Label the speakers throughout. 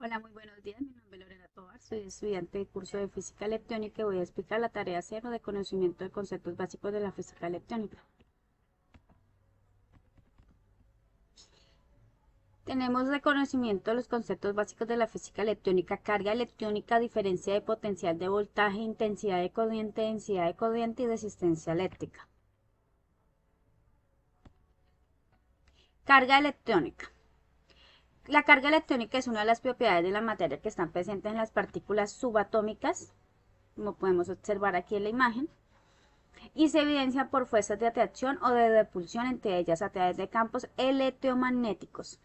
Speaker 1: Hola, muy buenos días. Mi nombre es Lorena Tovar. Soy estudiante del curso de Física Electrónica y voy a explicar la tarea cero de conocimiento de conceptos básicos de la física electrónica. Tenemos de conocimiento los conceptos básicos de la física electrónica: carga electrónica, diferencia de potencial de voltaje, intensidad de corriente, densidad de corriente y resistencia eléctrica. Carga electrónica. La carga electrónica es una de las propiedades de la materia que están presentes en las partículas subatómicas, como podemos observar aquí en la imagen, y se evidencia por fuerzas de atracción o de repulsión entre ellas a través de campos electromagnéticos.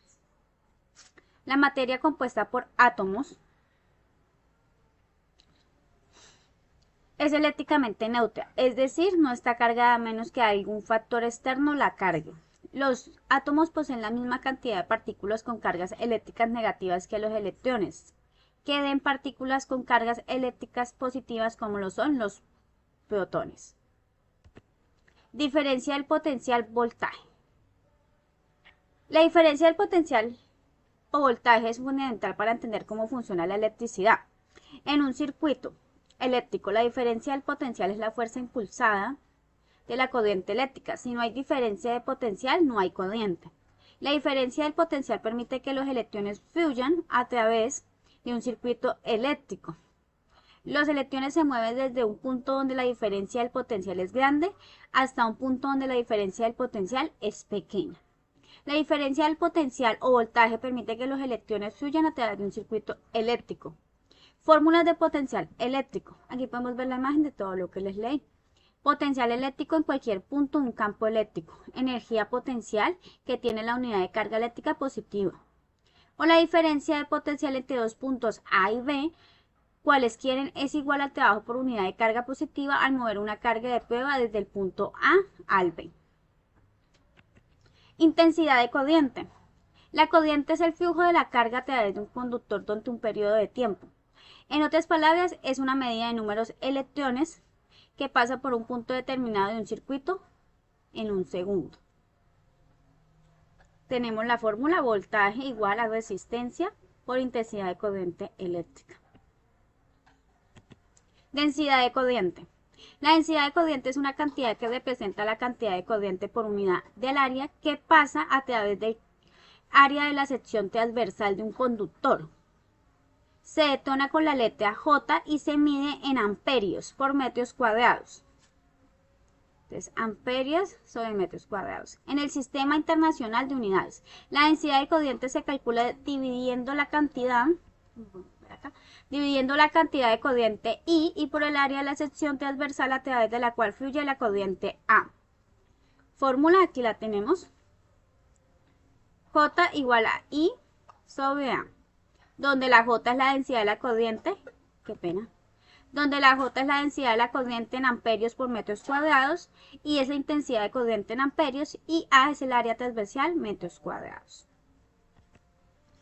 Speaker 1: La materia compuesta por átomos es eléctricamente neutra, es decir, no está cargada a menos que algún factor externo la cargue. Los átomos poseen la misma cantidad de partículas con cargas eléctricas negativas que los electrones, que den partículas con cargas eléctricas positivas como lo son los protones. Diferencia del potencial voltaje. La diferencia del potencial o voltaje es fundamental para entender cómo funciona la electricidad. En un circuito eléctrico, la diferencia del potencial es la fuerza impulsada de la corriente eléctrica. Si no hay diferencia de potencial, no hay corriente. La diferencia del potencial permite que los electrones fluyan a través de un circuito eléctrico. Los electrones se mueven desde un punto donde la diferencia del potencial es grande hasta un punto donde la diferencia del potencial es pequeña. La diferencia del potencial o voltaje permite que los electrones fluyan a través de un circuito eléctrico. Fórmulas de potencial eléctrico. Aquí podemos ver la imagen de todo lo que les leí. Potencial eléctrico en cualquier punto, un campo eléctrico. Energía potencial que tiene la unidad de carga eléctrica positiva. O la diferencia de potencial entre dos puntos A y B, cualesquiera, es igual al trabajo por unidad de carga positiva al mover una carga de prueba desde el punto A al B. Intensidad de corriente. La corriente es el flujo de la carga a través de un conductor durante un periodo de tiempo. En otras palabras, es una medida de números de electrones que pasa por un punto determinado de un circuito en un segundo. Tenemos la fórmula: voltaje igual a resistencia por intensidad de corriente eléctrica. Densidad de corriente. La densidad de corriente es una cantidad que representa la cantidad de corriente por unidad del área que pasa a través del área de la sección transversal de un conductor. Se detona con la letra J y se mide en amperios por metros cuadrados. Entonces, amperios sobre metros cuadrados. En el Sistema Internacional de Unidades, la densidad de corriente se calcula dividiendo la cantidad de corriente I y por el área de la sección transversal a través de la cual fluye la corriente A. Fórmula, aquí la tenemos. J igual a I sobre A, donde la J es la densidad de la corriente, donde la J es la densidad de la corriente en amperios por metros cuadrados y es la intensidad de corriente en amperios, y A es el área transversal, metros cuadrados.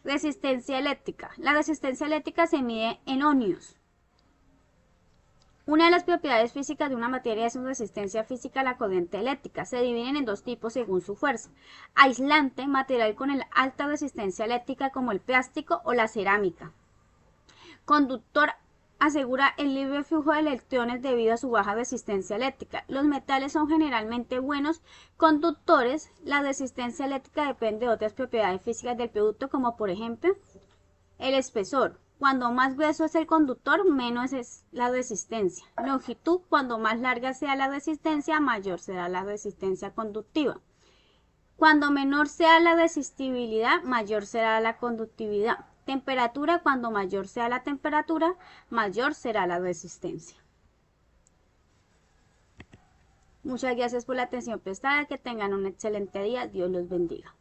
Speaker 1: Resistencia eléctrica. La resistencia eléctrica se mide en ohmios. Una de las propiedades físicas de una materia es su resistencia física a la corriente eléctrica. Se dividen en dos tipos según su fuerza: aislante, material con alta resistencia eléctrica como el plástico o la cerámica. Conductor, asegura el libre flujo de electrones debido a su baja resistencia eléctrica. Los metales son generalmente buenos conductores. La resistencia eléctrica depende de otras propiedades físicas del producto, como por ejemplo el espesor. Cuando más grueso es el conductor, menos es la resistencia. Longitud: cuando más larga sea la resistencia, mayor será la resistencia conductiva. Cuando menor sea la resistibilidad, mayor será la conductividad. Temperatura: cuando mayor sea la temperatura, mayor será la resistencia. Muchas gracias por la atención prestada. Que tengan un excelente día. Dios los bendiga.